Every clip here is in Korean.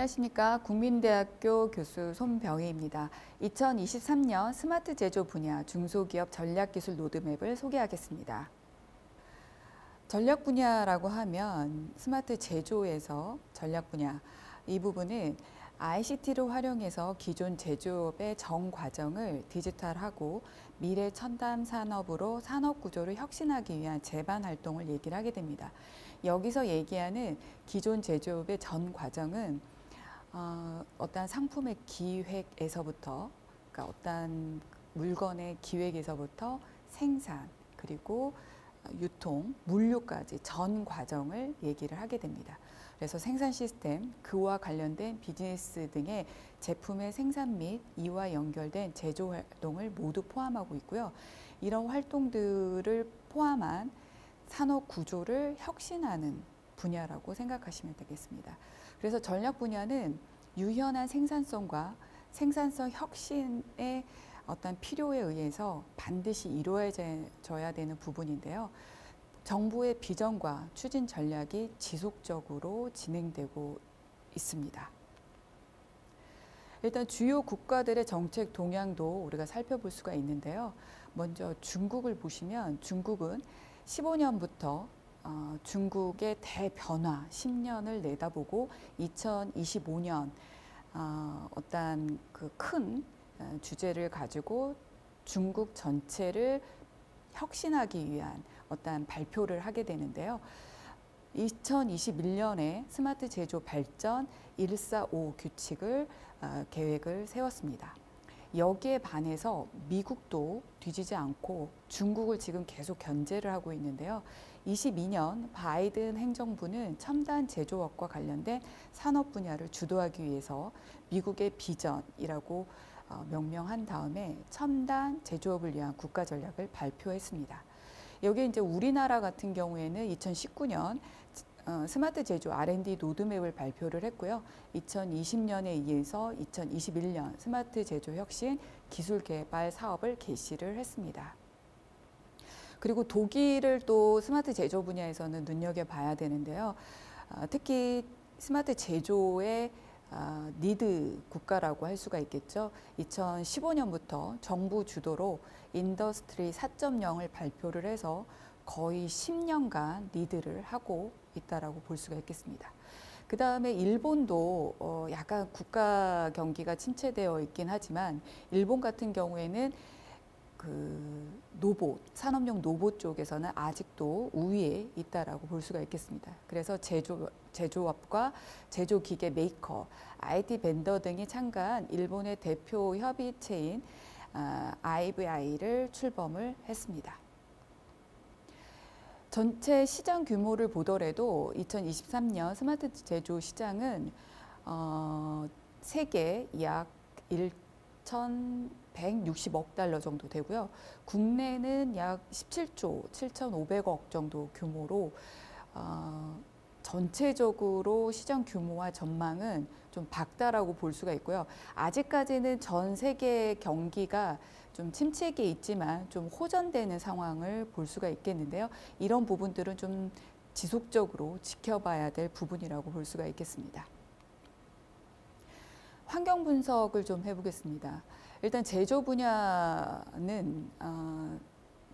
안녕하십니까. 국민대학교 교수 손병희입니다. 2023년 스마트 제조 분야 중소기업 전략기술 로드맵을 소개하겠습니다. 전략 분야라고 하면 스마트 제조에서 전략 분야, 이 부분은 ICT를 활용해서 기존 제조업의 전 과정을 디지털하고 미래 첨단 산업으로 산업 구조를 혁신하기 위한 제반 활동을 얘기를 하게 됩니다. 여기서 얘기하는 기존 제조업의 전 과정은 어떤 상품의 기획에서부터, 그러니까 어떤 물건의 기획에서부터 생산, 그리고 유통, 물류까지 전 과정을 얘기를 하게 됩니다. 그래서 생산 시스템, 그와 관련된 비즈니스 등의 제품의 생산 및 이와 연결된 제조 활동을 모두 포함하고 있고요. 이런 활동들을 포함한 산업 구조를 혁신하는 분야라고 생각하시면 되겠습니다. 그래서 전략 분야는 유연한 생산성과 생산성 혁신의 어떤 필요에 의해서 반드시 이루어져야 되는 부분인데요. 정부의 비전과 추진 전략이 지속적으로 진행되고 있습니다. 일단 주요 국가들의 정책 동향도 우리가 살펴볼 수가 있는데요. 먼저 중국을 보시면 중국은 15년부터 중국의 대변화 10년을 내다보고 2025년 어떤 그 큰 주제를 가지고 중국 전체를 혁신하기 위한 어떤 발표를 하게 되는데요. 2021년에 스마트 제조 발전 145 규칙을 계획을 세웠습니다. 여기에 반해서 미국도 뒤지지 않고 중국을 지금 계속 견제를 하고 있는데요. 22년 바이든 행정부는 첨단 제조업과 관련된 산업 분야를 주도하기 위해서 미국의 비전이라고 명명한 다음에 첨단 제조업을 위한 국가 전략을 발표했습니다. 여기에 이제 우리나라 같은 경우에는 2019년 스마트 제조 R&D 로드맵을 발표를 했고요. 2020년에 이어서 2021년 스마트 제조 혁신 기술 개발 사업을 개시를 했습니다. 그리고 독일을 또 스마트 제조 분야에서는 눈여겨봐야 되는데요. 특히 스마트 제조의 리드 국가라고 할 수가 있겠죠. 2015년부터 정부 주도로 인더스트리 4.0을 발표를 해서 거의 10년간 리드를 하고 있다라고 볼 수가 있겠습니다. 그 다음에 일본도 약간 국가 경기가 침체되어 있긴 하지만 일본 같은 경우에는 그 로봇, 산업용 로봇 쪽에서는 아직도 우위에 있다라고 볼 수가 있겠습니다. 그래서 제조업과 제조기계 메이커, IT 벤더 등이 참가한 일본의 대표 협의체인 IVI를 출범을 했습니다. 전체 시장 규모를 보더라도 2023년 스마트 제조 시장은 세계 약 1,160억 달러 정도 되고요. 국내는 약 17조 7,500억 정도 규모로 전체적으로 시장 규모와 전망은 좀 밝다라고 볼 수가 있고요. 아직까지는 전 세계 경기가 좀 침체기에 있지만 좀 호전되는 상황을 볼 수가 있겠는데요. 이런 부분들은 좀 지속적으로 지켜봐야 될 부분이라고 볼 수가 있겠습니다. 환경 분석을 좀 해보겠습니다. 일단 제조 분야는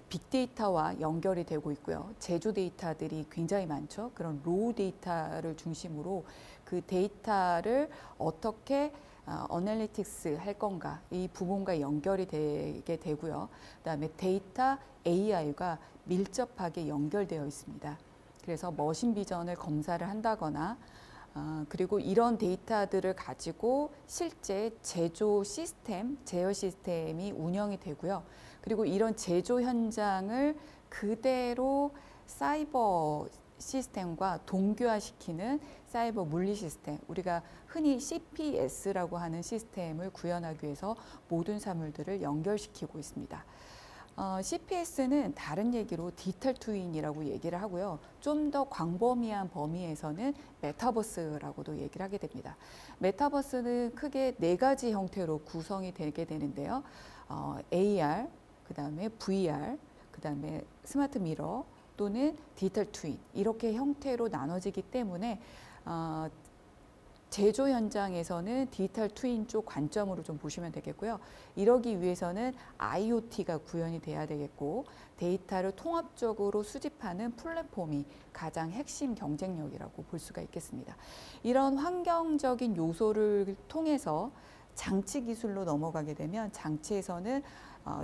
빅데이터와 연결이 되고 있고요. 제조 데이터들이 굉장히 많죠. 그런 로우 데이터를 중심으로 그 데이터를 어떻게 어널리틱스 할 건가, 이 부분과 연결이 되게 되고요. 그다음에 데이터 AI가 밀접하게 연결되어 있습니다. 그래서 머신 비전을 검사를 한다거나 그리고 이런 데이터들을 가지고 실제 제조 시스템, 제어 시스템이 운영이 되고요. 그리고 이런 제조 현장을 그대로 사이버 시스템과 동교화시키는 사이버 물리 시스템, 우리가 흔히 CPS라고 하는 시스템을 구현하기 위해서 모든 사물들을 연결시키고 있습니다. CPS는 다른 얘기로 디지털 트윈이라고 얘기를 하고요. 좀 더 광범위한 범위에서는 메타버스라고도 얘기를 하게 됩니다. 메타버스는 크게 4가지 형태로 구성이 되게 되는데요. AR, 그 다음에 VR, 그 다음에 스마트 미러 또는 디지털 트윈, 이렇게 형태로 나눠지기 때문에 제조 현장에서는 디지털 트윈 쪽 관점으로 좀 보시면 되겠고요. 이러기 위해서는 IoT가 구현이 돼야 되겠고 데이터를 통합적으로 수집하는 플랫폼이 가장 핵심 경쟁력이라고 볼 수가 있겠습니다. 이런 환경적인 요소를 통해서 장치 기술로 넘어가게 되면 장치에서는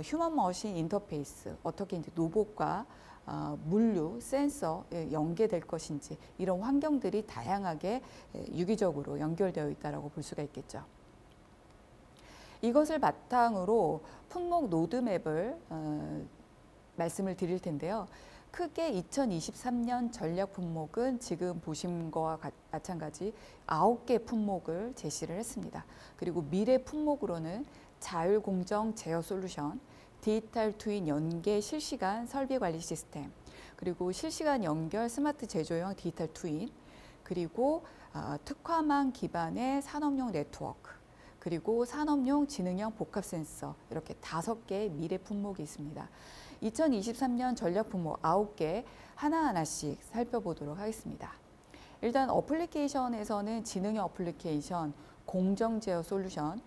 휴먼 머신 인터페이스, 어떻게 이제 로봇과 물류, 센서 연계될 것인지 이런 환경들이 다양하게 유기적으로 연결되어 있다고 볼 수가 있겠죠. 이것을 바탕으로 품목 로드맵을 말씀을 드릴 텐데요. 크게 2023년 전략 품목은 지금 보신 거와 마찬가지 9개 품목을 제시를 했습니다. 그리고 미래 품목으로는 자율공정 제어 솔루션, 디지털 트윈 연계 실시간 설비 관리 시스템, 그리고 실시간 연결 스마트 제조형 디지털 트윈, 그리고 특화망 기반의 산업용 네트워크, 그리고 산업용 지능형 복합 센서, 이렇게 5개의 미래 품목이 있습니다. 2023년 전략 품목 9개 하나하나씩 살펴보도록 하겠습니다. 일단 어플리케이션에서는 지능형 어플리케이션, 공정 제어 솔루션,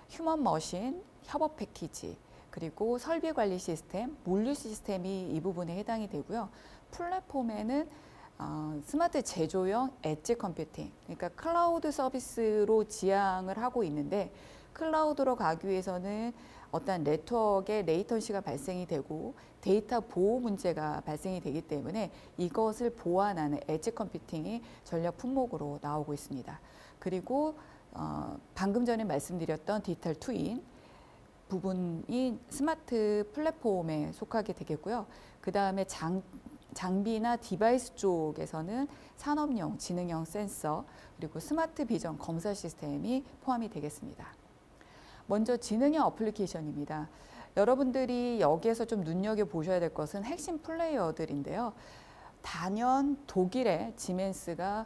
휴먼 머신, 협업 패키지, 그리고 설비 관리 시스템, 물류 시스템이 이 부분에 해당이 되고요. 플랫폼에는 스마트 제조형 엣지 컴퓨팅, 그러니까 클라우드 서비스로 지향을 하고 있는데 클라우드로 가기 위해서는 어떤 네트워크의 레이턴시가 발생이 되고 데이터 보호 문제가 발생이 되기 때문에 이것을 보완하는 엣지 컴퓨팅이 전략 품목으로 나오고 있습니다. 그리고 방금 전에 말씀드렸던 디지털 트윈 부분이 스마트 플랫폼에 속하게 되겠고요. 그 다음에 장비나 디바이스 쪽에서는 산업용, 지능형 센서, 그리고 스마트 비전 검사 시스템이 포함이 되겠습니다. 먼저 지능형 어플리케이션입니다. 여러분들이 여기에서 좀 눈여겨보셔야 될 것은 핵심 플레이어들인데요. 단연 독일의 지멘스가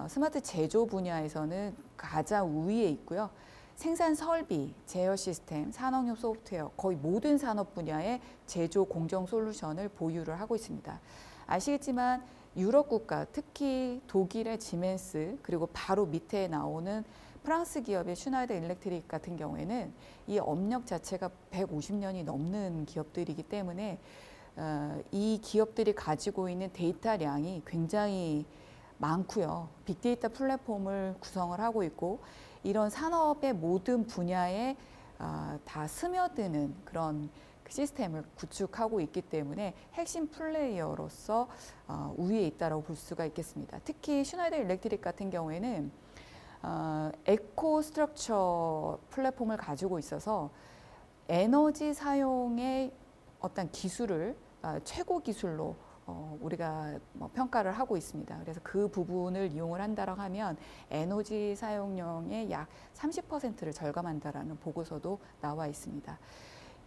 스마트 제조 분야에서는 가장 우위에 있고요. 생산 설비, 제어 시스템, 산업용 소프트웨어, 거의 모든 산업 분야의 제조 공정 솔루션을 보유를 하고 있습니다. 아시겠지만 유럽 국가, 특히 독일의 지멘스, 그리고 바로 밑에 나오는 프랑스 기업의 슈나이더 일렉트릭 같은 경우에는 이 업력 자체가 150년이 넘는 기업들이기 때문에 이 기업들이 가지고 있는 데이터량이 굉장히 많고요. 빅데이터 플랫폼을 구성을 하고 있고 이런 산업의 모든 분야에 다 스며드는 그런 시스템을 구축하고 있기 때문에 핵심 플레이어로서 우위에 있다고 볼 수가 있겠습니다. 특히 슈나이더 일렉트릭 같은 경우에는 에코 스트럭처 플랫폼을 가지고 있어서 에너지 사용의 어떤 기술을 최고 기술로 우리가 평가를 하고 있습니다. 그래서 그 부분을 이용을 한다고 하면 에너지 사용량의 약 30%를 절감한다라는 보고서도 나와 있습니다.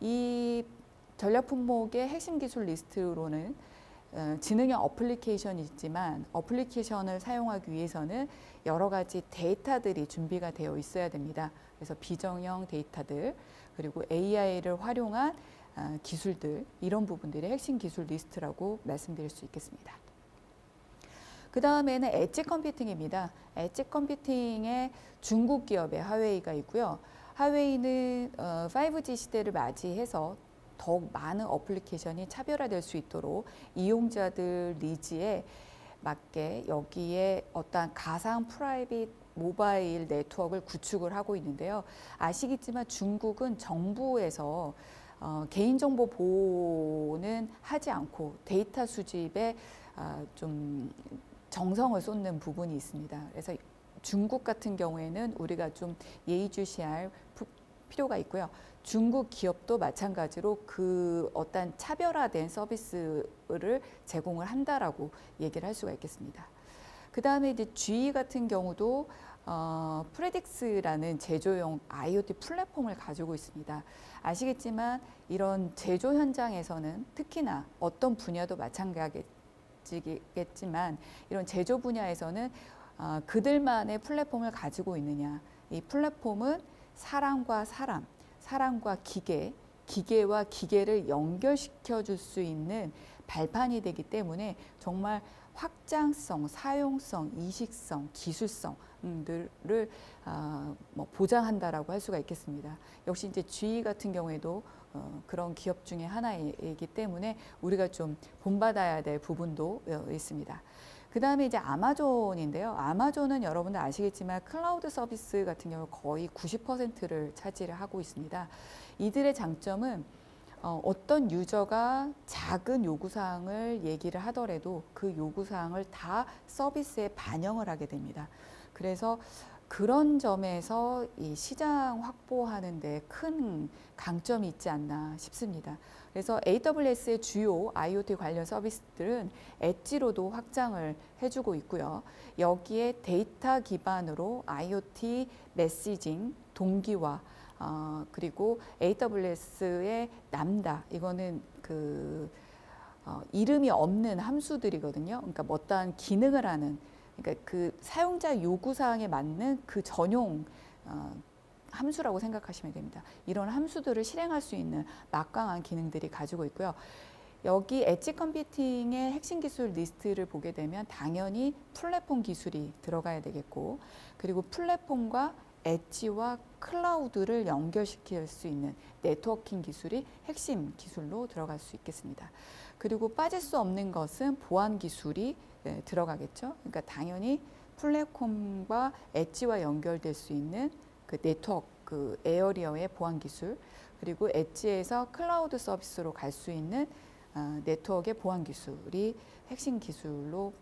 이 전략 품목의 핵심 기술 리스트로는 지능형 어플리케이션이 있지만 어플리케이션을 사용하기 위해서는 여러 가지 데이터들이 준비가 되어 있어야 됩니다. 그래서 비정형 데이터들, 그리고 AI를 활용한 기술들, 이런 부분들이 핵심 기술 리스트라고 말씀드릴 수 있겠습니다. 그 다음에는 엣지 컴퓨팅입니다. 엣지 컴퓨팅에 중국 기업의 하웨이가 있고요. 하웨이는 5G 시대를 맞이해서 더욱 많은 어플리케이션이 차별화될 수 있도록 이용자들 니즈에 맞게 여기에 어떤 가상 프라이빗 모바일 네트워크를 구축을 하고 있는데요. 아시겠지만 중국은 정부에서 개인정보 보호는 하지 않고 데이터 수집에 좀 정성을 쏟는 부분이 있습니다. 그래서 중국 같은 경우에는 우리가 좀 예의주시할 필요가 있고요. 중국 기업도 마찬가지로 그 어떤 차별화된 서비스를 제공을 한다라고 얘기를 할 수가 있겠습니다. 그 다음에 이제 GE 같은 경우도 프레딕스라는 제조용 IoT 플랫폼을 가지고 있습니다. 아시겠지만 이런 제조 현장에서는 특히나 어떤 분야도 마찬가지겠지만 이런 제조 분야에서는 그들만의 플랫폼을 가지고 있느냐, 이 플랫폼은 사람과 사람, 사람과 기계, 기계와 기계를 연결시켜 줄 수 있는 발판이 되기 때문에 정말 확장성, 사용성, 이식성, 기술성들을 뭐 보장한다라고 할 수가 있겠습니다. 역시 이제 GE 같은 경우에도 그런 기업 중에 하나이기 때문에 우리가 좀 본받아야 될 부분도 있습니다. 그 다음에 이제 아마존인데요. 아마존은 여러분들 아시겠지만 클라우드 서비스 같은 경우 거의 90%를 차지를 하고 있습니다. 이들의 장점은 어떤 유저가 작은 요구사항을 얘기를 하더라도 그 요구사항을 다 서비스에 반영을 하게 됩니다. 그래서 그런 점에서 이 시장 확보하는 데 큰 강점이 있지 않나 싶습니다. 그래서 AWS의 주요 IoT 관련 서비스들은 엣지로도 확장을 해주고 있고요. 여기에 데이터 기반으로 IoT 메시징, 동기화, 그리고 AWS의 람다, 이거는 이름이 없는 함수들이거든요. 그러니까 어떠한 기능을 하는, 그러니까 그 사용자 요구사항에 맞는 그 전용 함수라고 생각하시면 됩니다. 이런 함수들을 실행할 수 있는 막강한 기능들이 가지고 있고요. 여기 엣지 컴퓨팅의 핵심 기술 리스트를 보게 되면 당연히 플랫폼 기술이 들어가야 되겠고, 그리고 플랫폼과 엣지와 클라우드를 연결시킬 수 있는 네트워킹 기술이 핵심 기술로 들어갈 수 있겠습니다. 그리고 빠질 수 없는 것은 보안 기술이 들어가겠죠. 그러니까 당연히 플랫폼과 엣지와 연결될 수 있는 그 네트워크, 그 에어리어의 보안 기술, 그리고 엣지에서 클라우드 서비스로 갈 수 있는 네트워크의 보안 기술이 핵심 기술로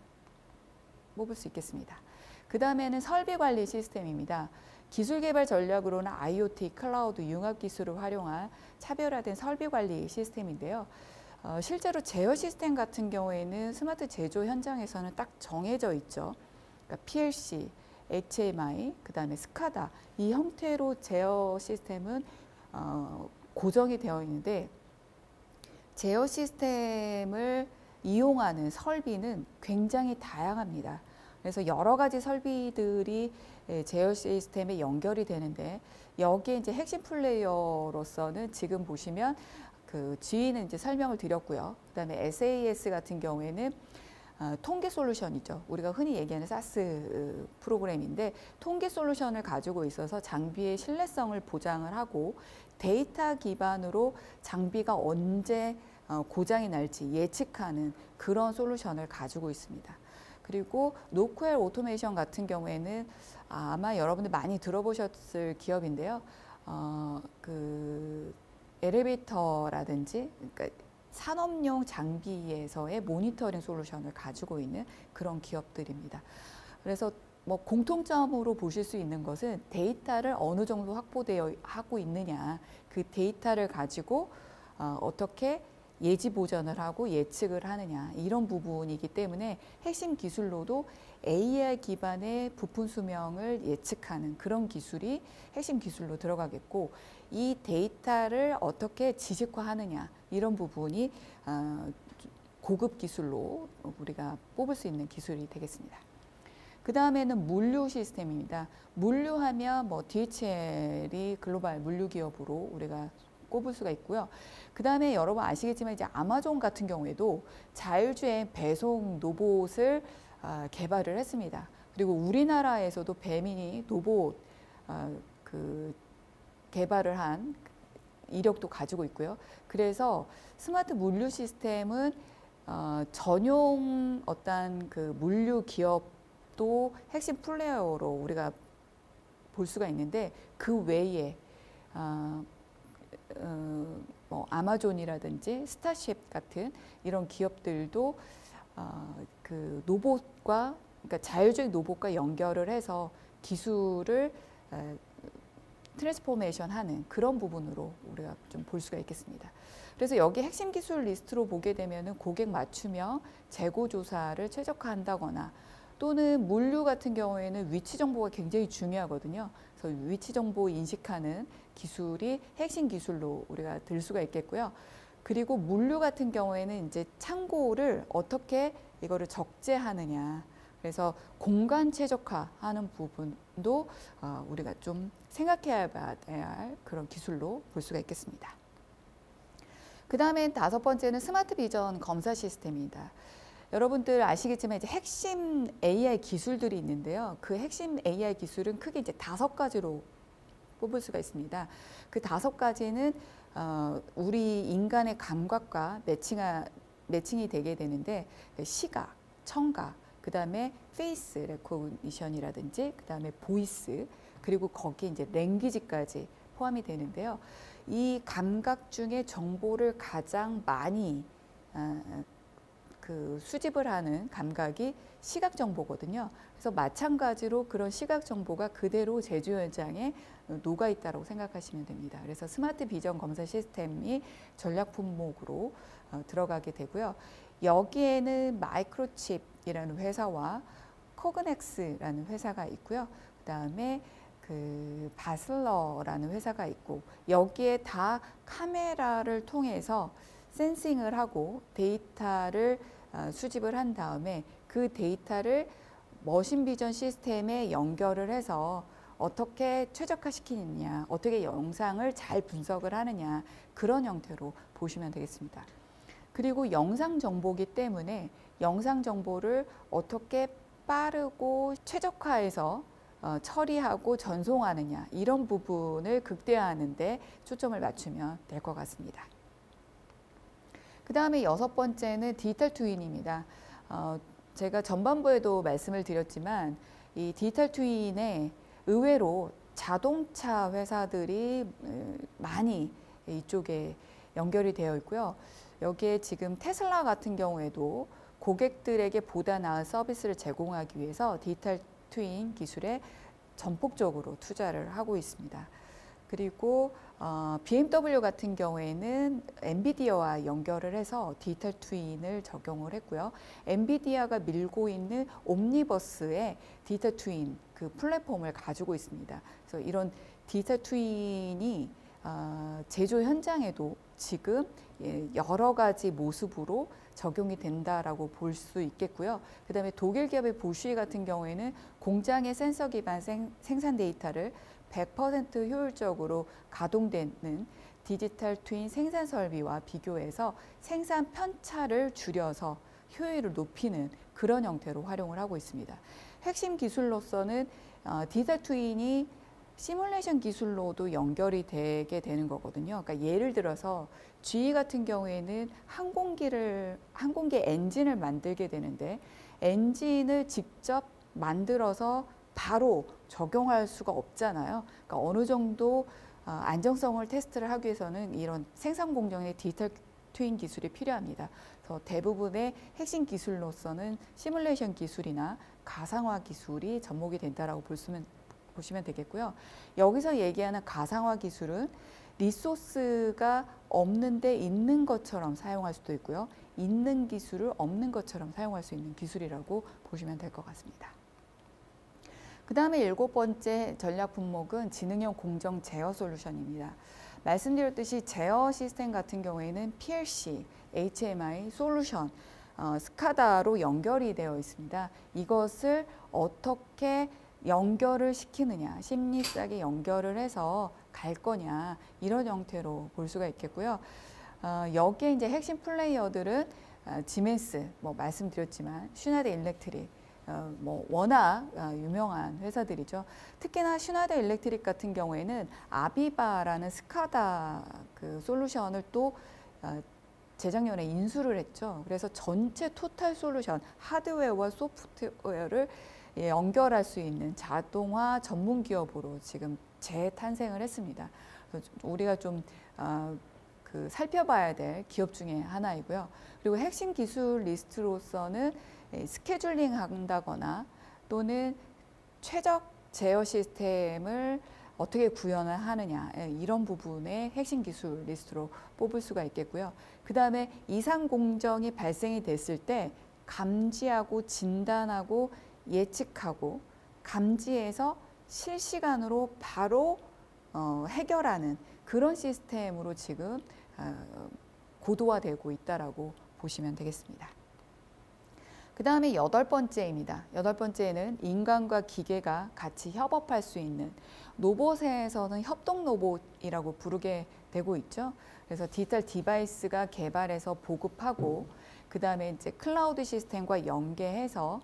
뽑을 수 있겠습니다. 그 다음에는 설비 관리 시스템입니다. 기술 개발 전략으로는 IoT, 클라우드, 융합 기술을 활용한 차별화된 설비 관리 시스템인데요. 실제로 제어 시스템 같은 경우에는 스마트 제조 현장에서는 딱 정해져 있죠. 그러니까 PLC, HMI, 그 다음에 스카다, 이 형태로 제어 시스템은 고정이 되어 있는데, 제어 시스템을 이용하는 설비는 굉장히 다양합니다. 그래서 여러 가지 설비들이 제어 시스템에 연결이 되는데, 여기에 이제 핵심 플레이어로서는 지금 보시면 그 GE는 이제 설명을 드렸고요. 그다음에 SAS 같은 경우에는 통계 솔루션이죠. 우리가 흔히 얘기하는 사스 프로그램인데, 통계 솔루션을 가지고 있어서 장비의 신뢰성을 보장을 하고 데이터 기반으로 장비가 언제 고장이 날지 예측하는 그런 솔루션을 가지고 있습니다. 그리고 노크웰 오토메이션 같은 경우에는 아마 여러분들 많이 들어보셨을 기업인데요. 그 엘리베이터라든지, 그러니까 산업용 장비에서의 모니터링 솔루션을 가지고 있는 그런 기업들입니다. 그래서 뭐 공통점으로 보실 수 있는 것은 데이터를 어느 정도 확보되어 하고 있느냐, 그 데이터를 가지고 어떻게 예지 보전을 하고 예측을 하느냐, 이런 부분이기 때문에 핵심 기술로도 AI 기반의 부품 수명을 예측하는 그런 기술이 핵심 기술로 들어가겠고, 이 데이터를 어떻게 지식화하느냐, 이런 부분이 고급 기술로 우리가 뽑을 수 있는 기술이 되겠습니다. 그 다음에는 물류 시스템입니다. 물류하면 뭐 DHL이 글로벌 물류 기업으로 우리가 꼽을 수가 있고요. 그 다음에 여러분 아시겠지만 이제 아마존 같은 경우에도 자율주행 배송 로봇을 개발을 했습니다. 그리고 우리나라에서도 배민이 로봇 그 개발을 한 이력도 가지고 있고요. 그래서 스마트 물류 시스템은 전용 어떤 그 물류 기업도 핵심 플레이어로 우리가 볼 수가 있는데, 그 외에 뭐 아마존이라든지 스타쉽 같은 이런 기업들도 그 로봇과, 그러니까 자율주행 로봇과 연결을 해서 기술을 트랜스포메이션 하는 그런 부분으로 우리가 좀 볼 수가 있겠습니다. 그래서 여기 핵심 기술 리스트로 보게 되면은 고객 맞춤형 재고 조사를 최적화한다거나, 또는 물류 같은 경우에는 위치 정보가 굉장히 중요하거든요. 그래서 위치 정보 인식하는 기술이 핵심 기술로 우리가 들 수가 있겠고요. 그리고 물류 같은 경우에는 이제 창고를 어떻게 이거를 적재하느냐, 그래서 공간 최적화하는 부분도 우리가 좀 생각해야 할 그런 기술로 볼 수가 있겠습니다. 그 다음에 5번째는 스마트 비전 검사 시스템입니다. 여러분들 아시겠지만 이제 핵심 AI 기술들이 있는데요. 그 핵심 AI 기술은 크게 이제 5가지로 뽑을 수가 있습니다. 그 5가지는 우리 인간의 감각과 매칭이 되게 되는데, 시각, 청각, 그 다음에 페이스 레코니션이라든지, 그 다음에 보이스, 그리고 거기에 이제 랭귀지까지 포함이 되는데요. 이 감각 중에 정보를 가장 많이 수집을 하는 감각이 시각 정보거든요. 그래서 마찬가지로 그런 시각 정보가 그대로 제조 현장에 녹아 있다고 생각하시면 됩니다. 그래서 스마트 비전 검사 시스템이 전략 품목으로 들어가게 되고요. 여기에는 마이크로칩이라는 회사와 코그넥스라는 회사가 있고요. 그 다음에 바슬러라는 회사가 있고, 여기에 다 카메라를 통해서 센싱을 하고 데이터를 수집을 한 다음에 그 데이터를 머신 비전 시스템에 연결을 해서 어떻게 최적화시키느냐, 어떻게 영상을 잘 분석을 하느냐, 그런 형태로 보시면 되겠습니다. 그리고 영상 정보이기 때문에 영상 정보를 어떻게 빠르고 최적화해서 처리하고 전송하느냐, 이런 부분을 극대화하는 데 초점을 맞추면 될 것 같습니다. 그 다음에 6번째는 디지털 트윈입니다. 제가 전반부에도 말씀을 드렸지만 이 디지털 트윈에 의외로 자동차 회사들이 많이 이쪽에 연결이 되어 있고요. 여기에 지금 테슬라 같은 경우에도 고객들에게 보다 나은 서비스를 제공하기 위해서 디지털 트윈 기술에 전폭적으로 투자를 하고 있습니다. 그리고 BMW 같은 경우에는 엔비디아와 연결을 해서 디지털 트윈을 적용을 했고요. 엔비디아가 밀고 있는 옴니버스의 디지털 트윈 그 플랫폼을 가지고 있습니다. 그래서 이런 디지털 트윈이 제조 현장에도 지금 여러 가지 모습으로 적용이 된다라고 볼 수 있겠고요. 그 다음에 독일 기업의 보쉬 같은 경우에는 공장의 센서 기반 생산 데이터를 100% 효율적으로 가동되는 디지털 트윈 생산 설비와 비교해서 생산 편차를 줄여서 효율을 높이는 그런 형태로 활용을 하고 있습니다. 핵심 기술로서는 디지털 트윈이 시뮬레이션 기술로도 연결이 되게 되는 거거든요. 그러니까 예를 들어서 GE 같은 경우에는 항공기 엔진을 만들게 되는데 엔진을 직접 만들어서 바로 적용할 수가 없잖아요. 그러니까 어느 정도 안정성을 테스트를 하기 위해서는 이런 생산 공정의 디지털 트윈 기술이 필요합니다. 그래서 대부분의 핵심 기술로서는 시뮬레이션 기술이나 가상화 기술이 접목이 된다라고 보시면 되겠고요. 여기서 얘기하는 가상화 기술은 리소스가 없는데 있는 것처럼 사용할 수도 있고요. 있는 기술을 없는 것처럼 사용할 수 있는 기술이라고 보시면 될 것 같습니다. 그 다음에 7번째 전략 품목은 지능형 공정 제어 솔루션입니다. 말씀드렸듯이 제어 시스템 같은 경우에는 PLC, HMI, 솔루션, 스카다로 연결이 되어 있습니다. 이것을 어떻게 연결을 시키느냐, 심리싸게 연결을 해서 갈 거냐, 이런 형태로 볼 수가 있겠고요. 여기에 이제 핵심 플레이어들은 지멘스, 말씀드렸지만 슈나더 일렉트릭, 워낙 유명한 회사들이죠. 특히나 슈나더 일렉트릭 같은 경우에는 아비바라는 스카다 그 솔루션을 또 재작년에 인수를 했죠. 그래서 전체 토탈 솔루션, 하드웨어와 소프트웨어를 연결할 수 있는 자동화 전문 기업으로 지금 재탄생을 했습니다. 우리가 좀 살펴봐야 될 기업 중에 하나이고요. 그리고 핵심 기술 리스트로서는 스케줄링 한다거나 또는 최적 제어 시스템을 어떻게 구현을 하느냐, 이런 부분의 핵심 기술 리스트로 뽑을 수가 있겠고요. 그 다음에 이상 공정이 발생이 됐을 때 감지하고 진단하고 예측하고 감지해서 실시간으로 바로 해결하는 그런 시스템으로 지금 고도화되고 있다라고 보시면 되겠습니다. 그 다음에 8번째입니다. 8번째는 인간과 기계가 같이 협업할 수 있는, 로봇에서는 협동 로봇이라고 부르게 되고 있죠. 그래서 디지털 디바이스가 개발해서 보급하고 그 다음에 이제 클라우드 시스템과 연계해서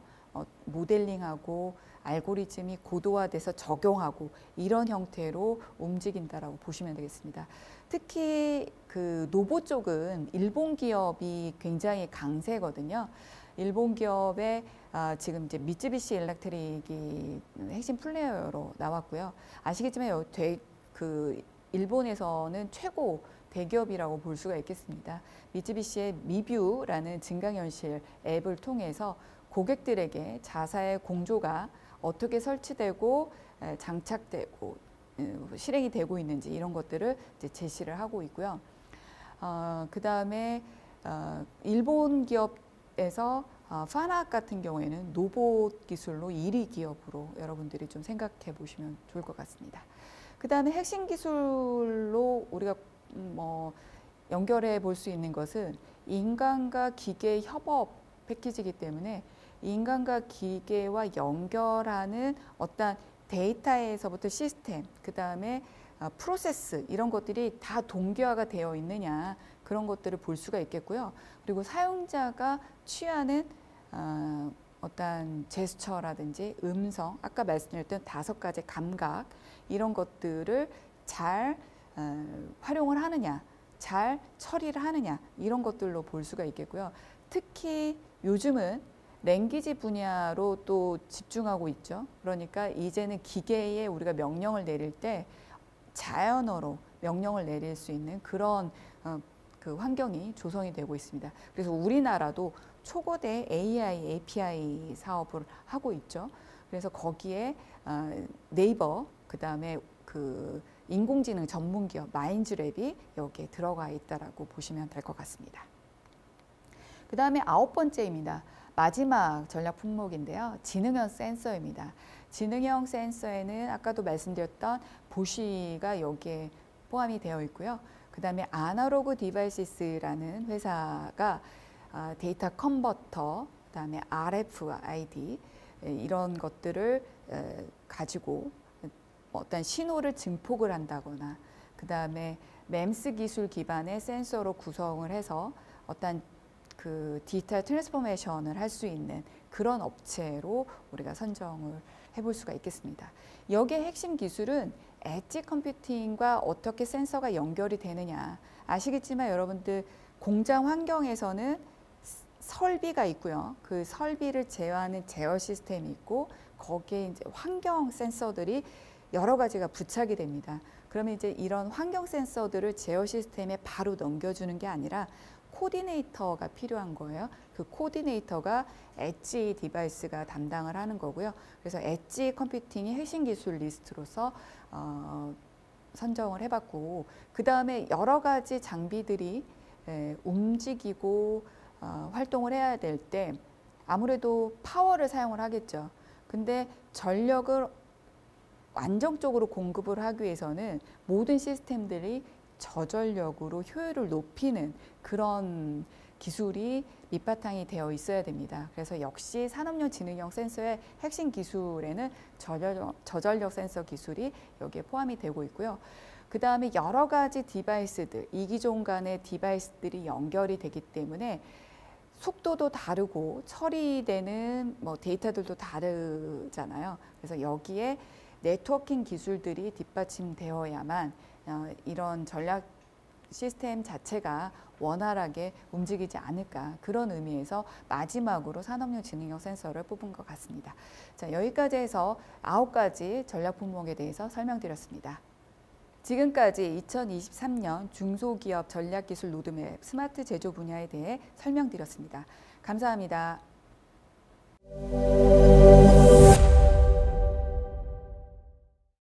모델링하고 알고리즘이 고도화돼서 적용하고 이런 형태로 움직인다라고 보시면 되겠습니다. 특히 그 로봇 쪽은 일본 기업이 굉장히 강세거든요. 일본 기업의 지금 이제 미쯔비시 일렉트릭이 핵심 플레이어로 나왔고요. 아시겠지만 그 일본에서는 최고 대기업이라고 볼 수가 있겠습니다. 미쯔비시의 미뷰라는 증강현실 앱을 통해서 고객들에게 자사의 공조가 어떻게 설치되고 장착되고 실행이 되고 있는지 이런 것들을 이제 제시를 하고 있고요. 그 다음에 일본 기업에서 파낙 같은 경우에는 로봇 기술로 1위 기업으로 여러분들이 좀 생각해 보시면 좋을 것 같습니다. 그 다음에 핵심 기술로 우리가 뭐 연결해 볼 수 있는 것은 인간과 기계 협업 패키지이기 때문에 인간과 기계와 연결하는 어떤 데이터에서부터 시스템, 그 다음에 프로세스 이런 것들이 다 동기화가 되어 있느냐 그런 것들을 볼 수가 있겠고요. 그리고 사용자가 취하는 어떤 제스처라든지 음성, 아까 말씀드렸던 5가지 감각 이런 것들을 잘 활용을 하느냐, 잘 처리를 하느냐 이런 것들로 볼 수가 있겠고요. 특히 요즘은 랭귀지 분야로 또 집중하고 있죠. 그러니까 이제는 기계에 우리가 명령을 내릴 때 자연어로 명령을 내릴 수 있는 그런 그 환경이 조성이 되고 있습니다. 그래서 우리나라도 초거대 AI, API 사업을 하고 있죠. 그래서 거기에 네이버, 그 다음에 그 인공지능 전문 기업 마인즈랩이 여기에 들어가 있다라고 보시면 될 것 같습니다. 그 다음에 9번째입니다. 마지막 전략 품목인데요. 지능형 센서입니다. 지능형 센서에는 아까도 말씀드렸던 보쉬가 여기에 포함이 되어 있고요. 그 다음에 아날로그 디바이시스라는 회사가 데이터 컨버터, 그 다음에 RFID 이런 것들을 가지고 어떤 신호를 증폭을 한다거나 그 다음에 MEMS 기술 기반의 센서로 구성을 해서 어떤 그 디지털 트랜스포메이션을 할 수 있는 그런 업체로 우리가 선정을 해볼 수가 있겠습니다. 여기에 핵심 기술은 엣지 컴퓨팅과 어떻게 센서가 연결이 되느냐. 아시겠지만 여러분들 공장 환경에서는 설비가 있고요. 그 설비를 제어하는 제어 시스템이 있고 거기에 이제 환경 센서들이 여러 가지가 부착이 됩니다. 그러면 이제 이런 환경 센서들을 제어 시스템에 바로 넘겨주는 게 아니라 코디네이터가 필요한 거예요. 그 코디네이터가 엣지 디바이스가 담당을 하는 거고요. 그래서 엣지 컴퓨팅이 핵심 기술 리스트로서 선정을 해봤고 그 다음에 여러 가지 장비들이 움직이고 활동을 해야 될 때 아무래도 파워를 사용을 하겠죠. 근데 전력을 안정적으로 공급을 하기 위해서는 모든 시스템들이 저전력으로 효율을 높이는 그런 기술이 밑바탕이 되어 있어야 됩니다. 그래서 역시 산업용 지능형 센서의 핵심 기술에는 저전력 센서 기술이 여기에 포함이 되고 있고요. 그 다음에 여러 가지 디바이스들, 이기종 간의 디바이스들이 연결이 되기 때문에 속도도 다르고 처리되는 뭐 데이터들도 다르잖아요. 그래서 여기에 네트워킹 기술들이 뒷받침되어야만 이런 전략 시스템 자체가 원활하게 움직이지 않을까 그런 의미에서 마지막으로 산업용 지능형 센서를 뽑은 것 같습니다. 자, 여기까지 해서 9가지 전략 품목에 대해서 설명드렸습니다. 지금까지 2023년 중소기업 전략기술 로드맵 스마트 제조 분야에 대해 설명드렸습니다. 감사합니다.